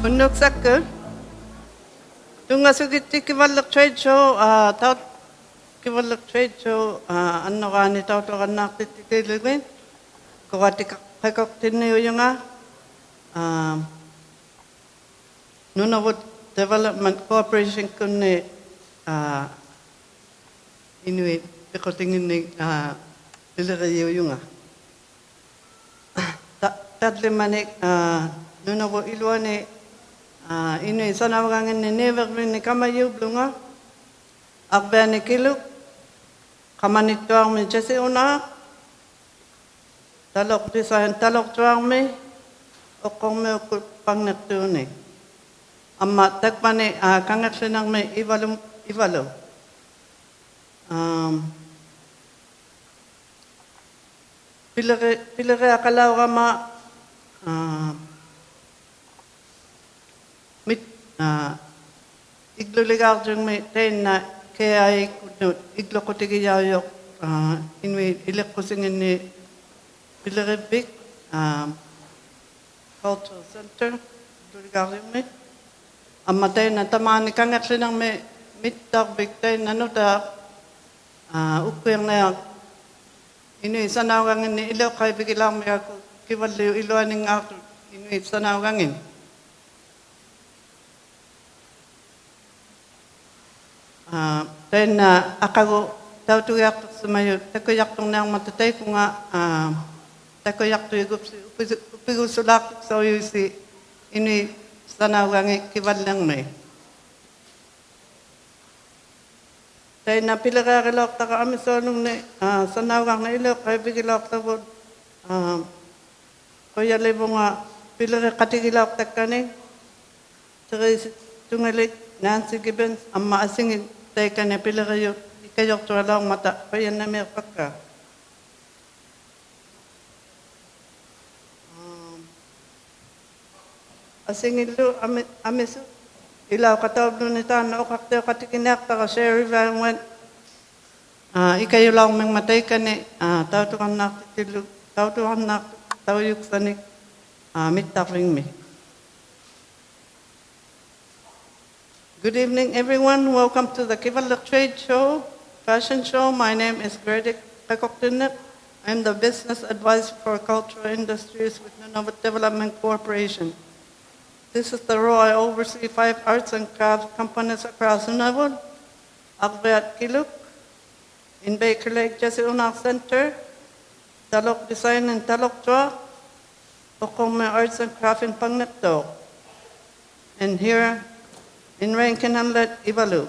Unuk sakka. Tunga sugiti Kivalliq Trade Show, Kivalliq Trade Show, annogani tautoqannaaq tittilugin. Kawati qaqoktinni uyunga. Nunavut Development Corporation kunni Inuit piqotinginni liliri uyunga. Tatlimanik Nunavut iluani Inuit sanawangin ni nevermin ni kamayublunga. Akbani kiluk kamanit tuang mi jesi una. Talok desain talok tuang mi okong mi ukut pangnak tuni. Amma takpani kangat sinang mi ivalo. Pilere akalaw kama mit igluligar jung mi ten na kaya ikut iglokotigiyayok Inuit ilekkusingin ni pilere big cultural center igluligar jung mi amma ten na tamani kangat sinang mi mittak big ten na nuta ukwir na Inuit sanawangin ni ilo kay bigilang mi ako kiwaliw iluaning ako Inuit sanawangin. Then akago tautuyak sumayo takoyak tong nang matatay ko nga takoyak tu igup upigusulak so yusi ini sanawang kiwalang may. Then pilagakilok taka amisonong ni sanawang na ilok kay bigilok tabod kuya libo nga pilagakatigilok takani tungilik Nancy Gibbons amma asingin teka na pilakayo ikayok tuwalong mata kaya na may pagka. Asingin lo amiso ilaw katawag nun ito na ukaktayo katikinak taka Sherry Van Went ikayo lang may matay ka ni tautukan na tauyuk sanik mitapring mi. Good evening, everyone. Welcome to the Kivalliq Trade Show Fashion Show. My name is Kivalliq Trade. I'm the Business Advisor for Cultural Industries with Nunavut Development Corporation. This is the role I oversee 5 arts and crafts companies across Nunavut, Akbeat Kiluk, in Baker Lake Jesse Unak Center, Talok Design and Talok Tua, Okome Arts and Craft in Pangnakto, and here in Rankin, Inlet, Ivalu.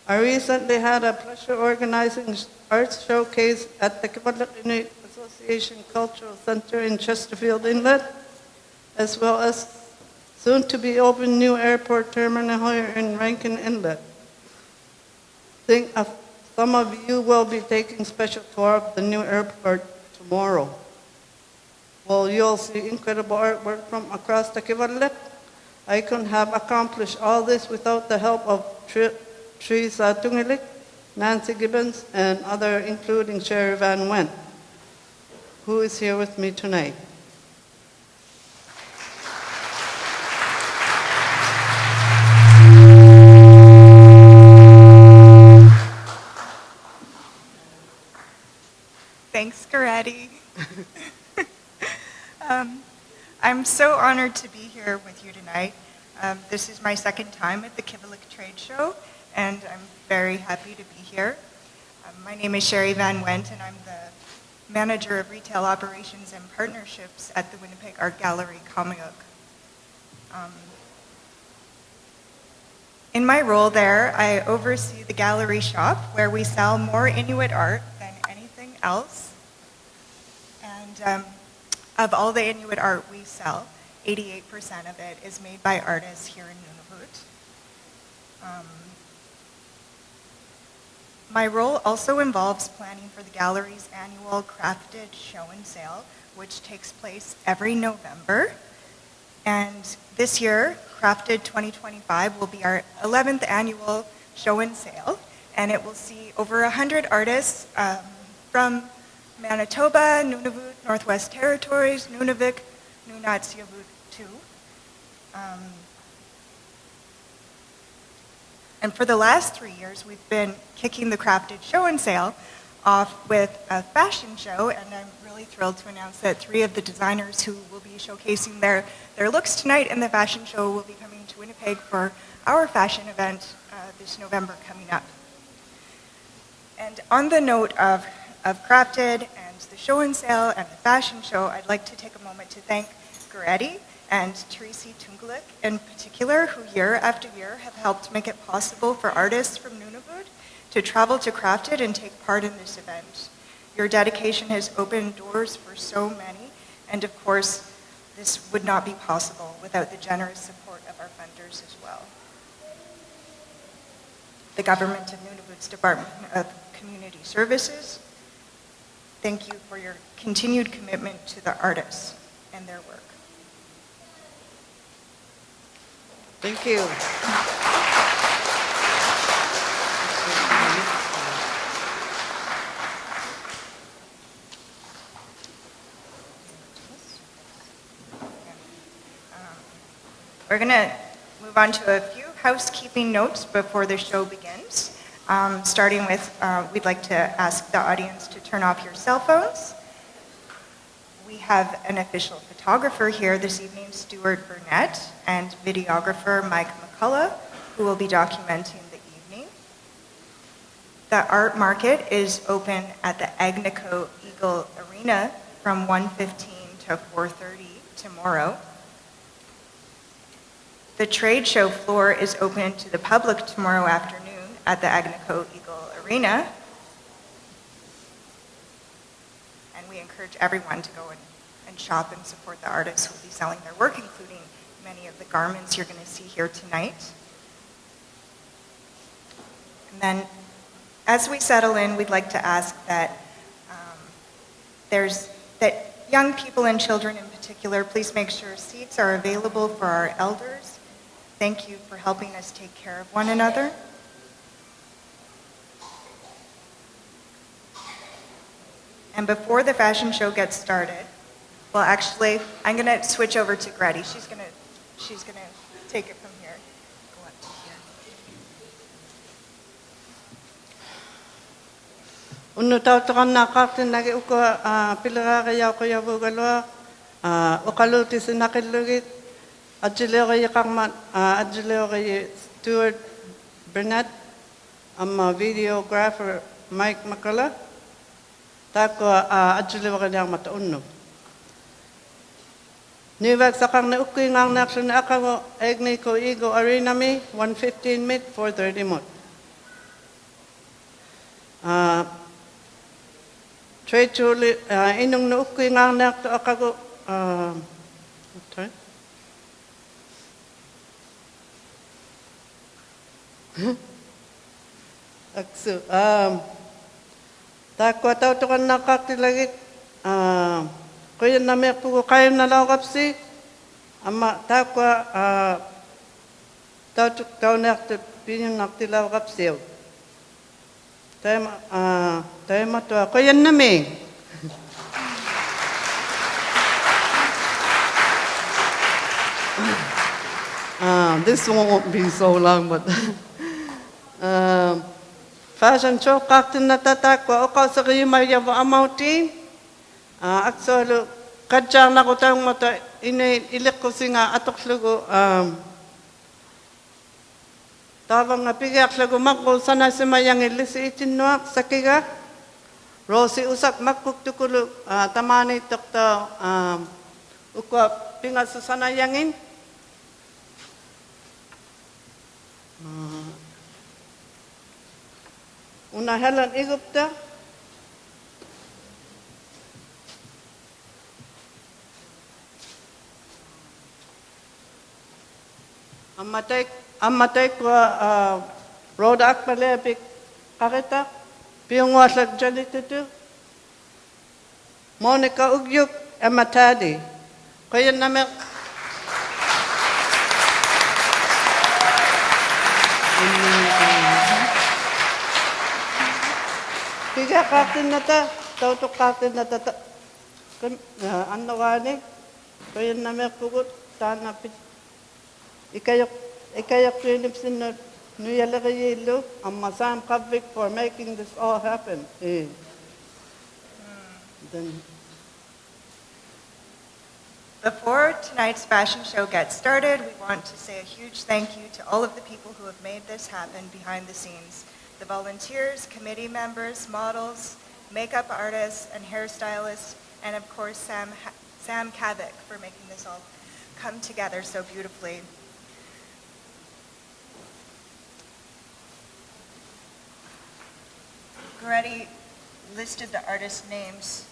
I recently had a pleasure organizing arts showcase at the Kivalliq Inuit Association Cultural Center in Chesterfield Inlet, as well as soon to be open new airport terminal here in Rankin Inlet. Think of some of you will be taking special tour of the new airport tomorrow. Well, you'll see incredible artwork from across the Kivalliq. I couldn't have accomplished all this without the help of Teresa Tungilik, Nancy Gibbons, and others, including Sherry Van Went, who is here with me tonight. Thanks, Karate. I'm so honored to be here with you tonight. This is my second time at the Kivalliq Trade Show, and I'm very happy to be here. My name is Sherry Van Went, and I'm the Manager of Retail Operations and Partnerships at the Winnipeg Art Gallery, Kivalliq. In my role there, I oversee the gallery shop, where we sell more Inuit art than anything else. And of all the Inuit art we sell, 88% of it is made by artists here in Nunavut. My role also involves planning for the gallery's annual crafted show and sale, which takes place every November. And this year, Crafted 2025 will be our 11th annual show and sale, and it will see over 100 artists from Manitoba, Nunavut, Northwest Territories, Nunavik, Nunatsiavut too. And for the last 3 years, we've been kicking the Crafted Show and Sale off with a fashion show, and I'm really thrilled to announce that 3 of the designers who will be showcasing their looks tonight in the fashion show will be coming to Winnipeg for our fashion event this November coming up. And on the note of Crafted and the show and sale and the fashion show, I'd like to take a moment to thank Goretti and Teresi Tungulik in particular, who year after year have helped make it possible for artists from Nunavut to travel to Crafted and take part in this event. Your dedication has opened doors for so many, and of course, this would not be possible without the generous support of our funders as well. The Government of Nunavut's Department of Community Services, thank you for your continued commitment to the artists and their work. Thank you. We're going to move on to a few housekeeping notes before the show begins. Starting with, we'd like to ask the audience to turn off your cell phones. We have an official photographer here this evening, Stuart Burnett, and videographer Mike McCullough, who will be documenting the evening. The art market is open at the Agnico Eagle Arena from 1:15 to 4:30 tomorrow. The trade show floor is open to the public tomorrow afternoon at the Agnico Eagle Arena. And we encourage everyone to go and shop and support the artists who will be selling their work, including many of the garments you're going to see here tonight. And then, as we settle in, we'd like to ask that that young people and children in particular, please make sure seats are available for our elders. Thank you for helping us take care of one another. And before the fashion show gets started, well, actually, I'm going to switch over to Grady. She's going to take it from here. Go up to here. Unno tautokan na kartin nagi uko pilaraga yao ko yabu galwa okaluti sinakilugit adjileo yakakman adjileo Stuart Burnett videographer Mike McCullough tako adjileo kanyang mataunno. Nivag sakang na ukoy ngang naksyon na akago Agnico Eagle Arena mi 1:15 mid 4:30 mot. Trade show inong na ukoy ngang nakto akago akso tako tautokan nakaktilagit kuya na may pugo kayo na lakapsi ama takwa tautuk tau nakto pinyong naktilaw kapsiw tayo matua kuya na may this won't be so long but fashion show kaktin na tatakwa o kausa kayo mayawa amautin actually kadjang na ko tayong mata ilik ko singa atok lugo tabang nga pigak lugo makul sana si mayang ilisi itinuak sakiga rosi usak makuk tukulu tamani tokta ukwa pinga susana yangin una Helen Igupta amatay ko road act palebik kakita piyongwasak jalitutu Monica Ugyuk amatadi kaya namin piga katin na ta tautok katin na ta ano gani kaya namin kugut tanapit Ikayok Trinipsin Nuyalagayilo, and Masam Kavik for making this all happen. Then Before tonight's fashion show gets started, we want to say a huge thank you to all of the people who have made this happen behind the scenes. The volunteers, committee members, models, makeup artists, and hairstylists, and of course Sam Kivalliq for making this all come together so beautifully. Goretti listed the artist names.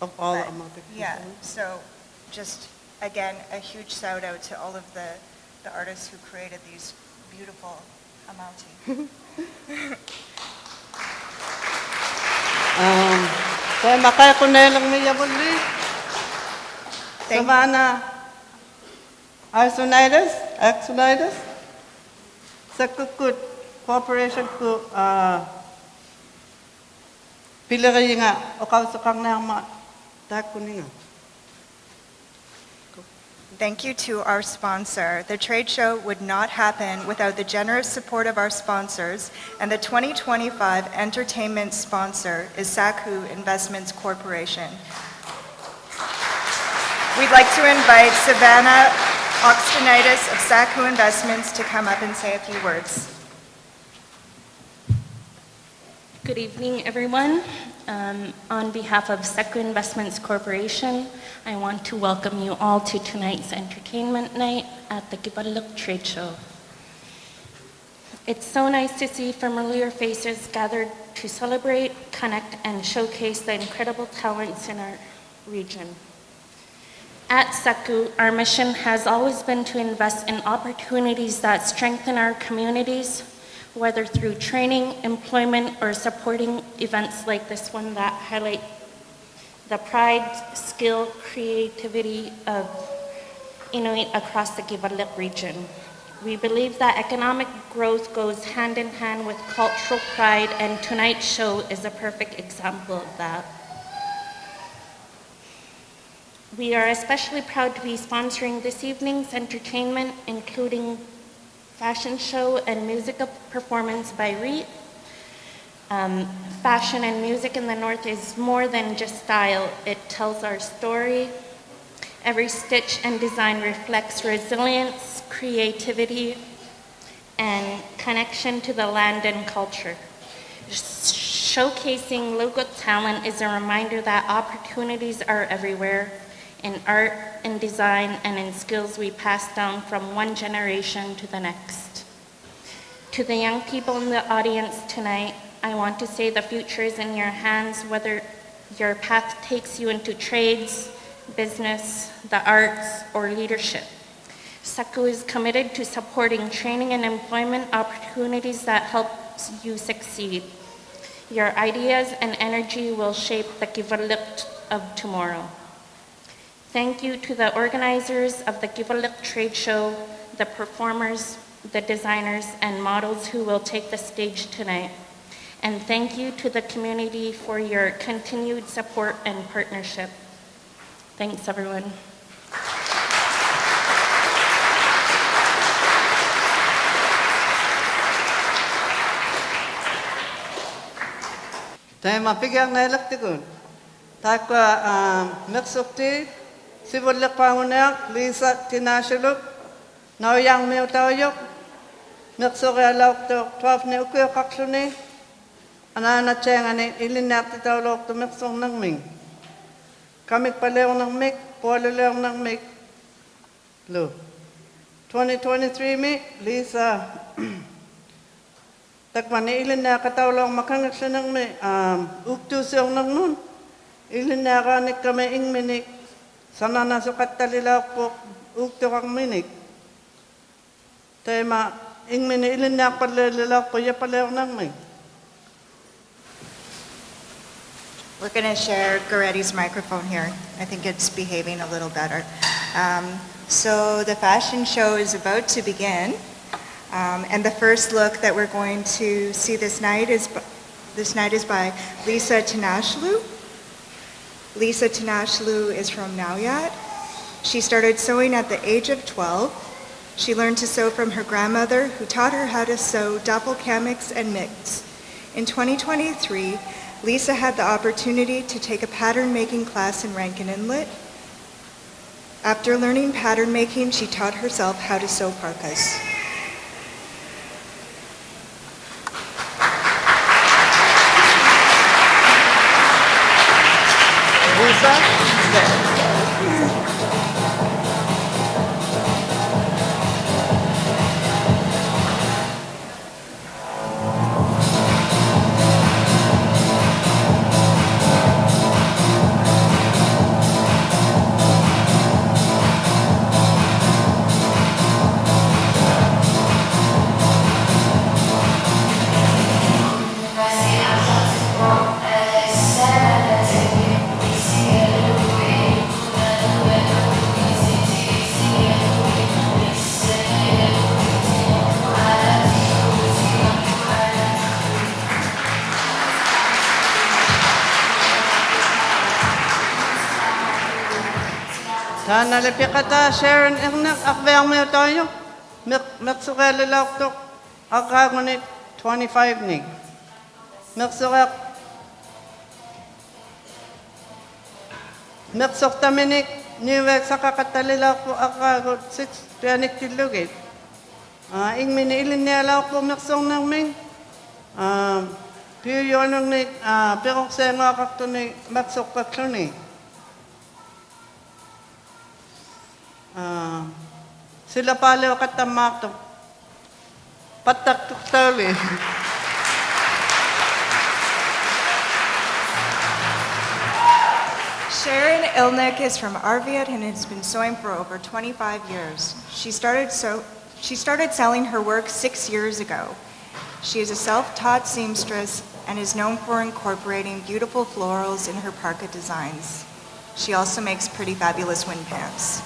of all But, Amati yeah, so just, again, a huge shout out to all of the artists who created these beautiful Amati. Kaya makaya ko na lang niya muli. Thank- Savannah Arsonitis, sa Kukut Corporation ko, pilari nga, o kausakang na ang matako niya. Thank you to our sponsor. The trade show would not happen without the generous support of our sponsors, and the 2025 entertainment sponsor is Saku Investments Corporation. We'd like to invite Savannah Oxtenitis of Saku Investments to come up and say a few words. Good evening, everyone. On behalf of Saku Investments Corporation, I want to welcome you all to tonight's entertainment night at the Kivalliq Trade Show. It's so nice to see familiar faces gathered to celebrate, connect, and showcase the incredible talents in our region. At Saku, our mission has always been to invest in opportunities that strengthen our communities, whether through training, employment, or supporting events like this one that highlight the pride, skill, creativity of Inuit across the Kivalliq region. We believe that economic growth goes hand in hand with cultural pride, and tonight's show is a perfect example of that. We are especially proud to be sponsoring this evening's entertainment, including fashion show and music performance by Reed. Fashion and music in the North is more than just style. It tells our story. Every stitch and design reflects resilience, creativity, and connection to the land and culture. Showcasing local talent is a reminder that opportunities are everywhere, in art, in design, and in skills we pass down from one generation to the next. To the young people in the audience tonight, I want to say the future is in your hands, whether your path takes you into trades, business, the arts, or leadership. Saku is committed to supporting training and employment opportunities that help you succeed. Your ideas and energy will shape the Kivalliq of tomorrow. Thank you to the organizers of the Kivalliq Trade Show, the performers, the designers, and models who will take the stage tonight. And thank you to the community for your continued support and partnership. Thanks, everyone. Tayo mapigyan na elektikon. Tayo meksukti, Kivalliq Pangunak, Lisa Tinashiluk, Nauyang Meutayok, meksukti alauk to 12 ne ukuyo kaksuni, anana chengane ilinak titawlok to meksuk ng ming. Kamik paleong ng mik, poleleong ng mik. Lo. 2023 mi, Lisa. Takmani ilinak katawlok makangak siya ng mi, uktu siyong ng nun. Ilinakanik kami ing minik. Sana nasukat talilak po ukto kang minik. Tema ing minik ilinak palilak po ya palayaw nang may. We're going to share Goretti's microphone here. I think it's behaving a little better. So the fashion show is about to begin. And the first look that we're going to see this night is by Lisa Tinashlu. Lisa Tinashlu is from Nauyat. She started sewing at the age of 12. She learned to sew from her grandmother, who taught her how to sew doppelkamix and mix. In 2023, Lisa had the opportunity to take a pattern-making class in Rankin Inlet. After learning pattern making, she taught herself how to sew parkas. Lisa? Sana lepikata Sharon Irnak akbayang mo tayo. Meksukele laktok akagunit 25 ni. Meksukak Meksuk taminik niwek sa kakatalila ko akagut 6 pianik tilugit. Ing miniilin niya lang ko meksong nang ming. Piyo nang ni pirok sa nga kakto ni meksuk kakto ni. Sila pala katamak to patak tuktali. Sharon Ilnick is from Arviat and has been sewing for over 25 years. She started selling her work 6 years ago. She is a self-taught seamstress and is known for incorporating beautiful florals in her parka designs. She also makes pretty fabulous wind pants.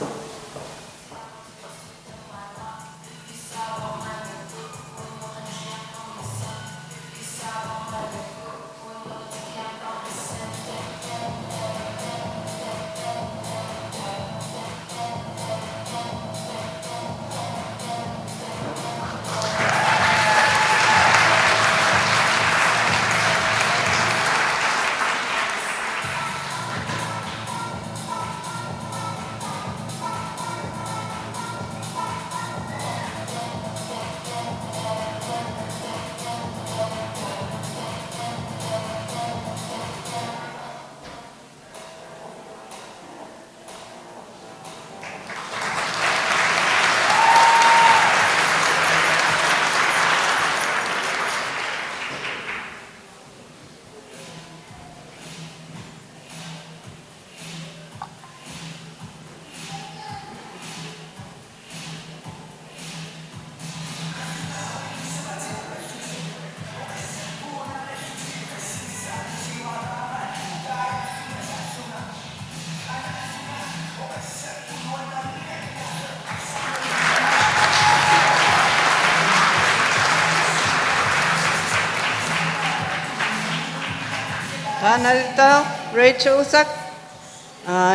Kanalta Rachel Usak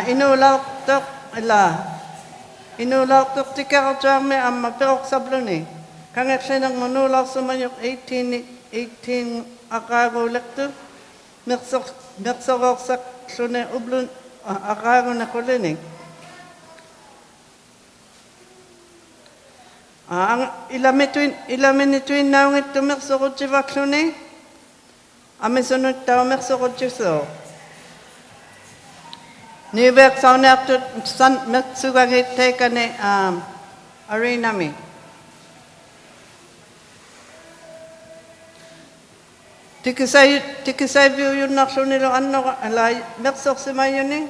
inulak tok tikar jame am perok sabloni kangak senang manulak sumayok 18 akago lektu meksok sak sune ublun akago na koleni ang ilametuin naungit tu meksok jivakluni Ame sunod tao meksokot juso. Niwek sa unak tu san meksugagit teka ni arena mi. Tikisay view yun nakso nilo ano alay meksok si mayo ni.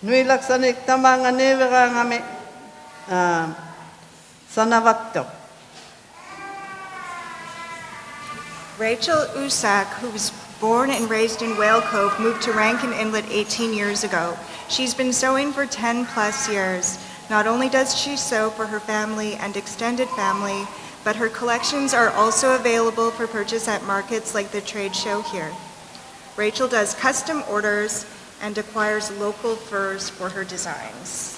Nuilak sa niktamang niwek ang ame sa Nunavut. Rachel Usak, who was born and raised in Whale Cove, moved to Rankin Inlet 18 years ago. She's been sewing for 10 plus years. Not only does she sew for her family and extended family, but her collections are also available for purchase at markets like the trade show here. Rachel does custom orders and acquires local furs for her designs.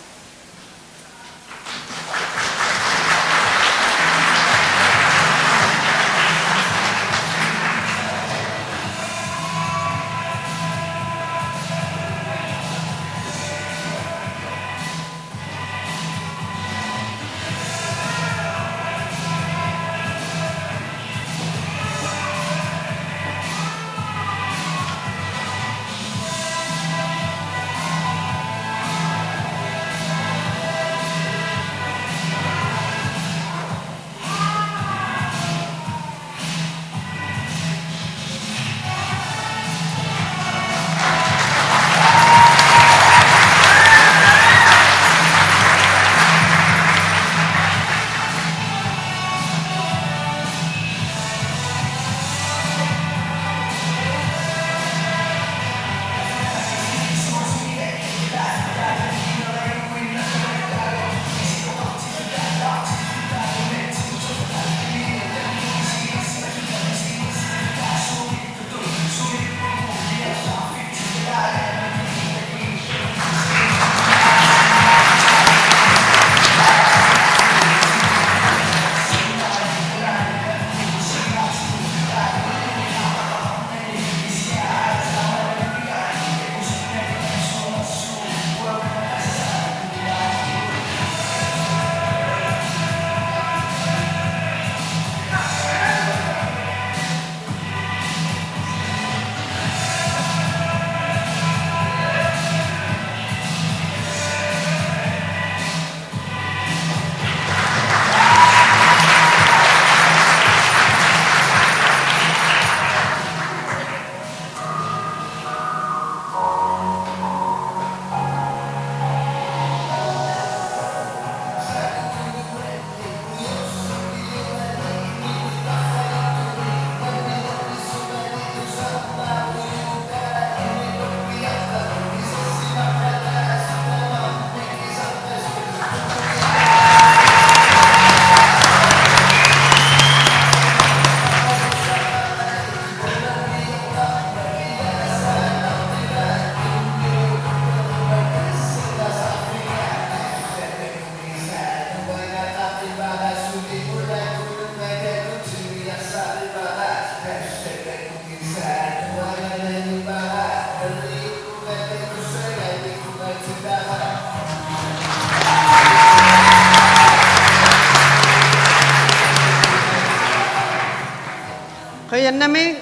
Kaya nami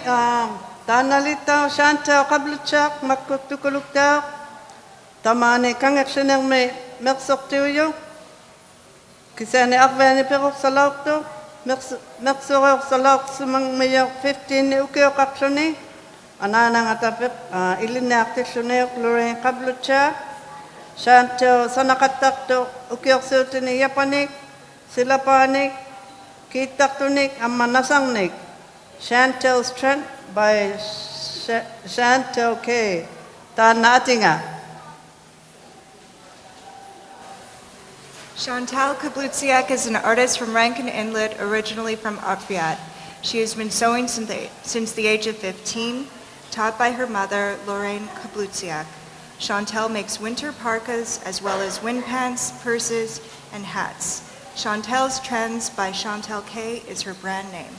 tanalita shanta kablutsak makutukulukta tamane kangak senang me meksok tuyo kisane akvani perok salak to meksok salak sumang mayak 15 ukyo kapsoni anana ngatapet ilina aktisyoner klore kablutsak shanta sanakatak to ukyo sultini yapanik silapanik kitak tunik amanasangnik Chantel's Trent by Chantel K. Tanatinga. Chantal Kablutsiak is an artist from Rankin, Inlet, originally from Arpiat. She has been sewing since the age of 15, taught by her mother, Lorraine Kablutsiak. Chantal makes winter parkas as well as wind pants, purses, and hats. Chantel's Trends by Chantel K. is her brand name.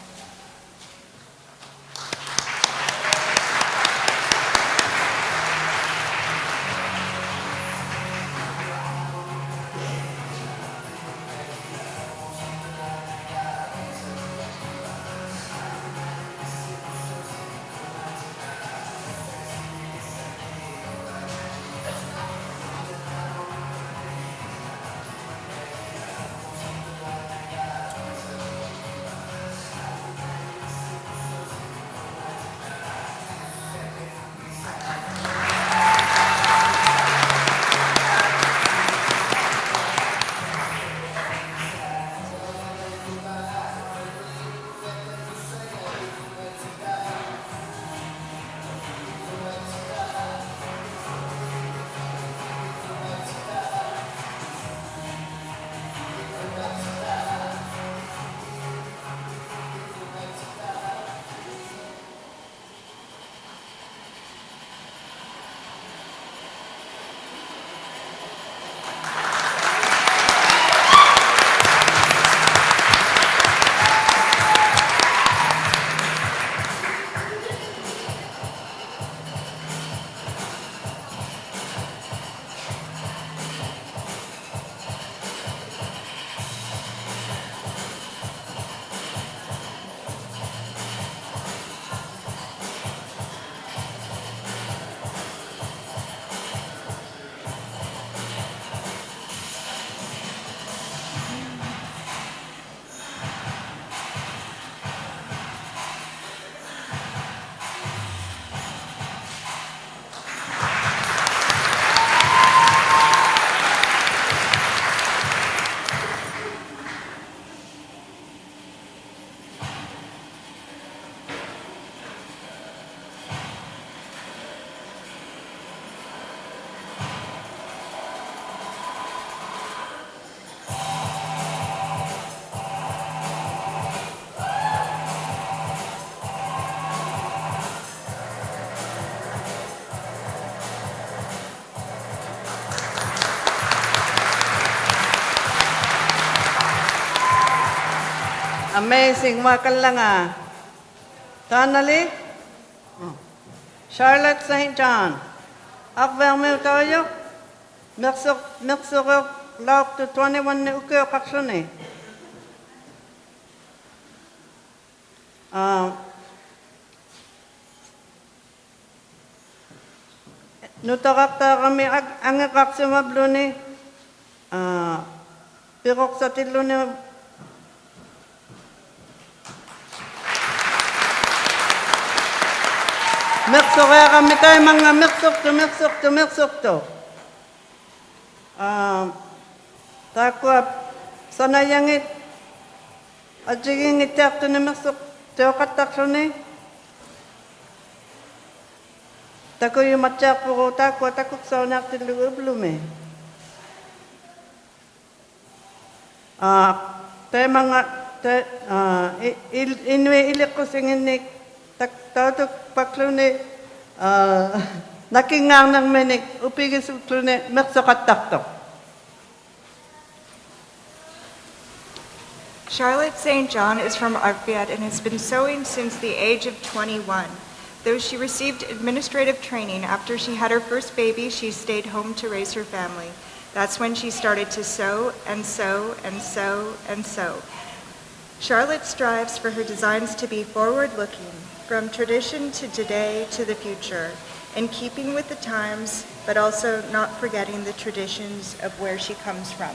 Amazing, makalanga. Donnelly? Charlotte St. John. Akvermil tayo. Mersurok lauk to 21 ni ukyo kaksuni. Nutarakta kami angakak sumablo ni pirok sa tilo ni Mersok kami tayo mga mersok to. Takwa sanayangit ajiging itak to ni mersok to katakso ni. Tako yung matyak puro takwa takok sa unak tilo ublume. Tayo mga Inuit ilik ko singin ni Tautuk paklune nakingang ng menik upigis uklune mersokat takto. Charlotte St. John is from Arpiat and has been sewing since the age of 21. Though she received administrative training after she had her first baby, she stayed home to raise her family. That's when she started to sew and sew and sew and sew. Charlotte strives for her designs to be forward-looking, from tradition to today to the future, in keeping with the times, but also not forgetting the traditions of where she comes from.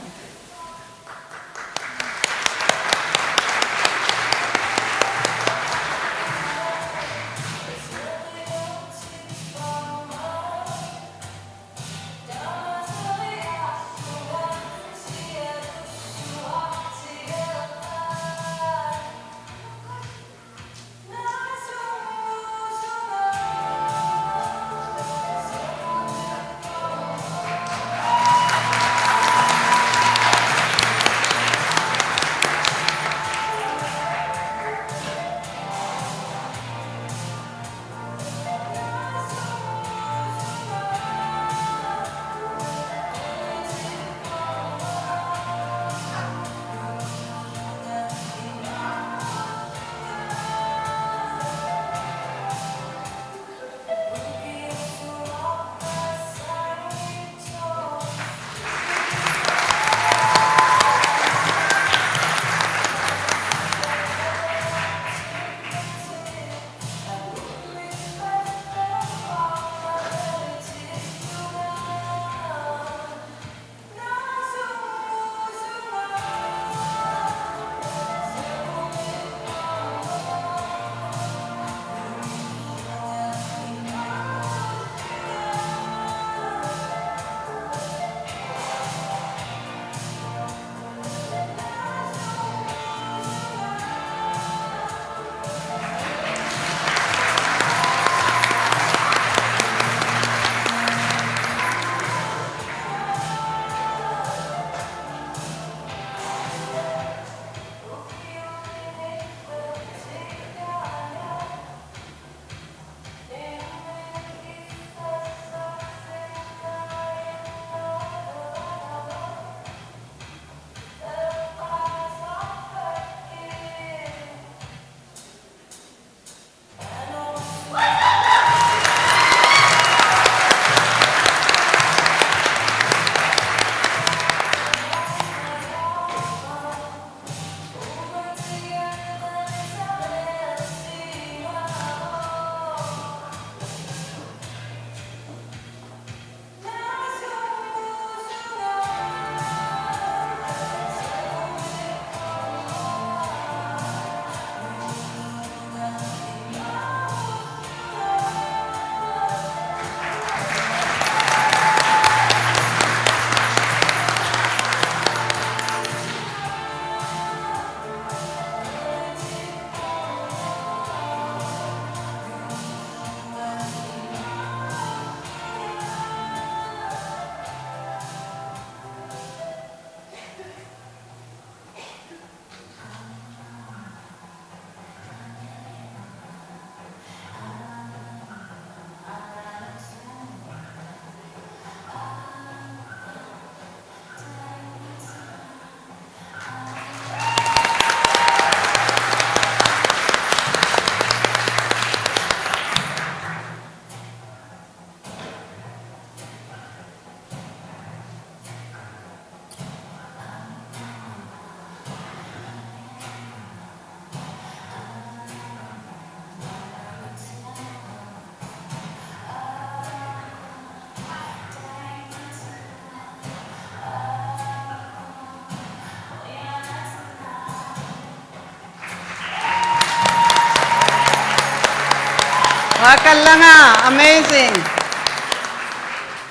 Wakalanga, amazing.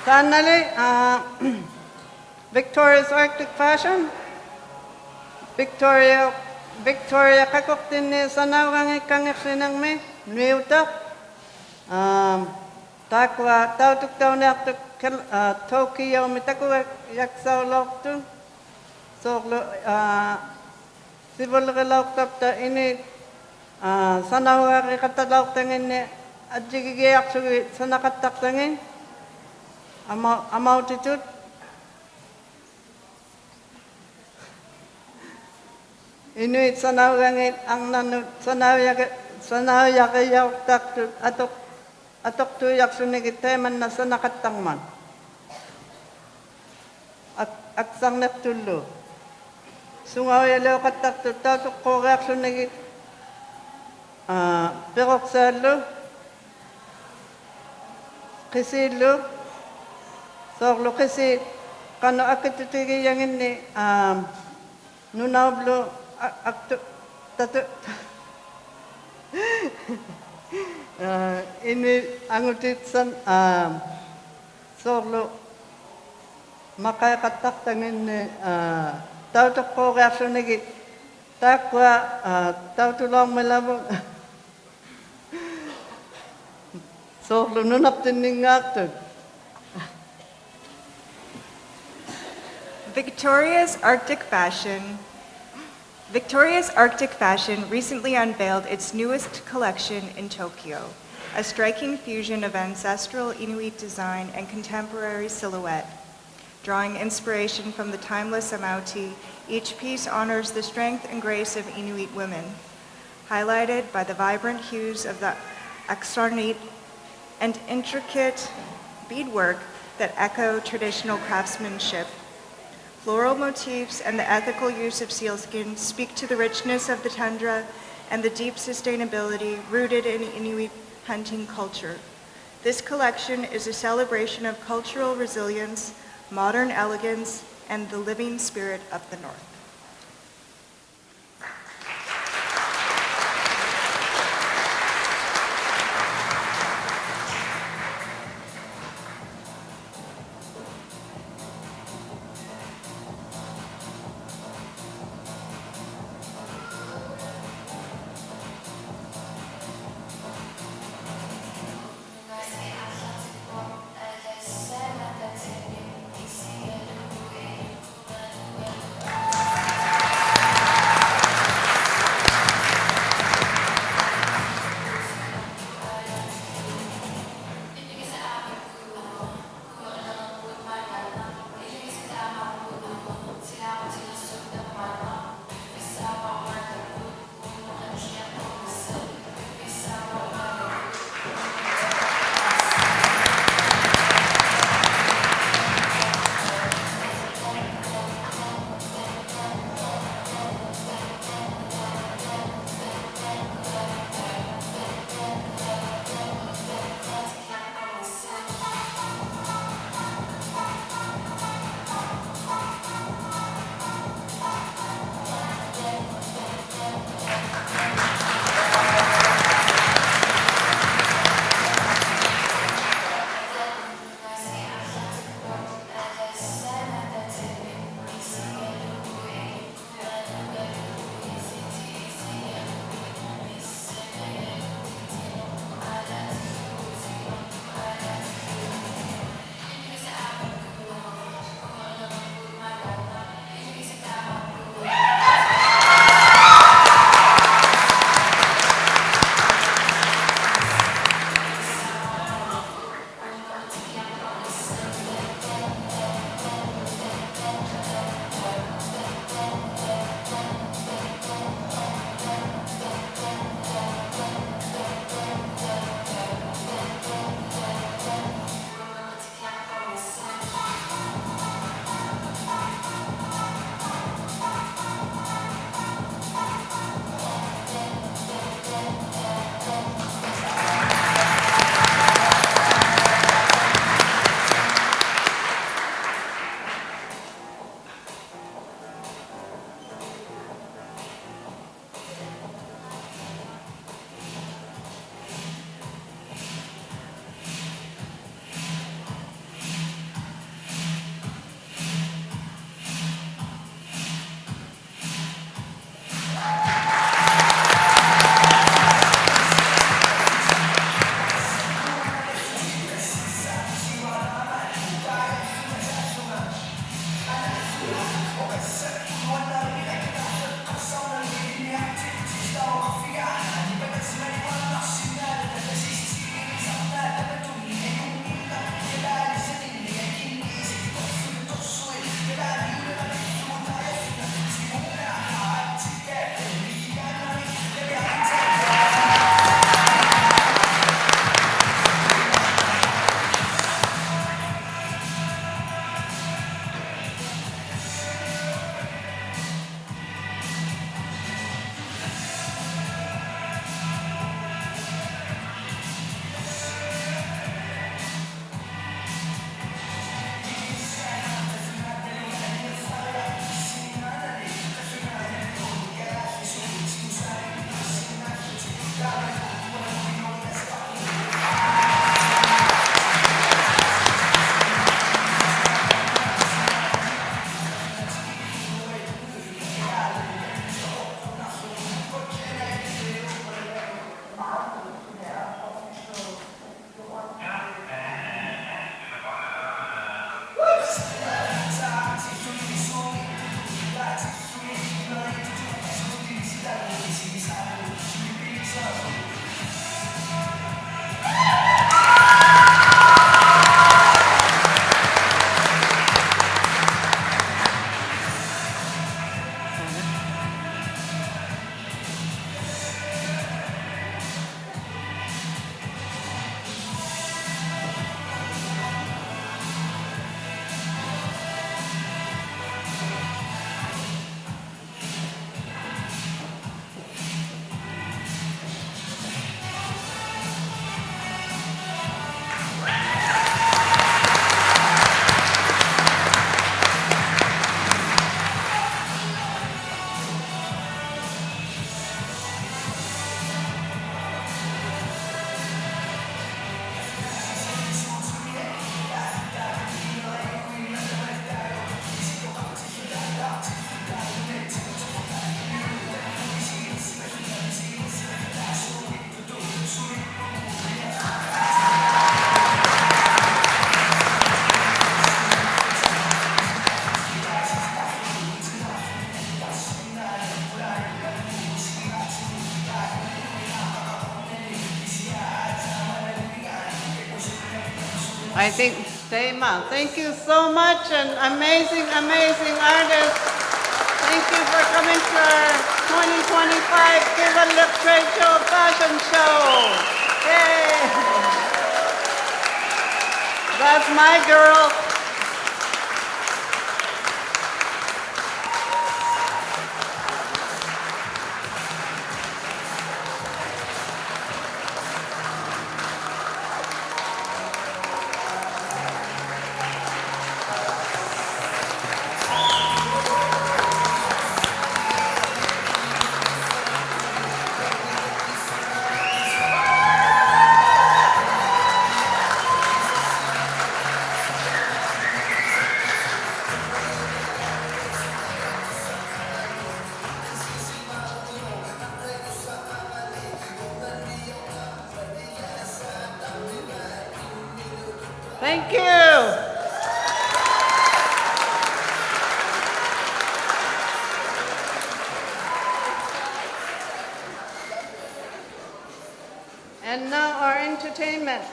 Finally, Victoria's Arctic Fashion. Victoria kakoktin ni sanawang ikangik sinang me, niutak. Takwa tautuk tau ni aktuk Tokyo mitaku yaksaw loktu. So, sibol relauk tapta ini sanawa katalauk tangin ni adjigiyak sugi sanakatak tangin. Amautitut. Inuit sanawangit ang nanut sanawya kayaw taktut atok tuyak sunigit teman na sanakatangman. Aksang neptulo. Sungawya leo kataktut tatok korak sunigit peroksalo kisilo sorlo kasi kano akitutigi yang ini Nunavut aktu tatu ini angutit san sorlo makaya katak tangin tau to ko gaso nigi takwa tau tulong melabo sorlo nunap tiningak. Victoria's Arctic Fashion recently unveiled its newest collection in Tokyo, a striking fusion of ancestral Inuit design and contemporary silhouette. Drawing inspiration from the timeless amauti, each piece honors the strength and grace of Inuit women, highlighted by the vibrant hues of the aksarnit and intricate beadwork that echo traditional craftsmanship. Floral motifs and the ethical use of sealskin speak to the richness of the tundra and the deep sustainability rooted in Inuit hunting culture. This collection is a celebration of cultural resilience, modern elegance, and the living spirit of the North. I think Tema. Thank you so much, and amazing, amazing artists. Thank you for coming to our 2025 Kivalliq Trade Show Fashion Show. Yay! That's my girl. Thank you. And now our entertainment.